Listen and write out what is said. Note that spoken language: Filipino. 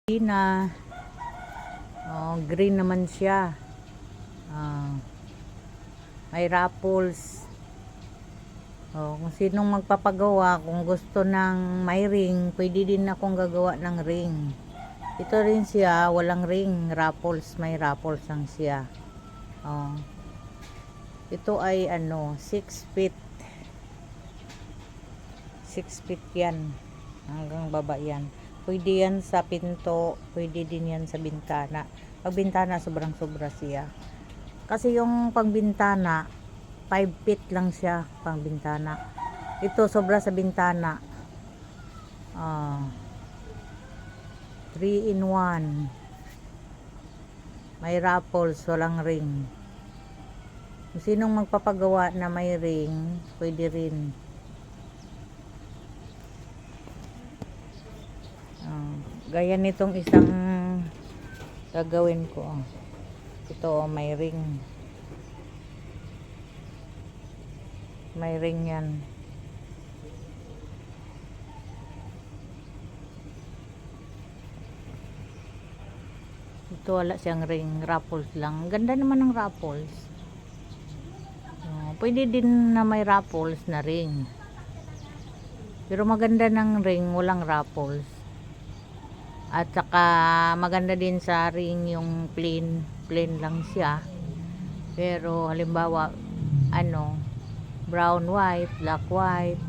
na green naman siya. May raffles. Kung sinong magpapagawa, kung gusto ng may ring, pwede din akong gagawa ng ring. Ito rin siya, walang ring, raffles, may raffles lang siya. Ito ay 6 feet. 6 feet yan. Hanggang baba yan. Pwede yan sa pinto, pwede din yan sa bintana. Pag bintana, sobrang sobra siya. Kasi yung pangbintana, 5 feet lang siya, pangbintana. Ito, sobra sa bintana. 3 in 1. May raffles, walang ring. Kung sinong magpapagawa na may ring, pwede rin. Gaya nitong isang gagawin ko. Ito may ring. May ring yan. Ito wala siyang ring, raffles lang. Ganda naman ng raffles. Pwede din na may raffles na ring. Pero maganda ng ring, walang raffles. At saka maganda din sa ring yung plain lang siya. Pero halimbawa brown white, black white,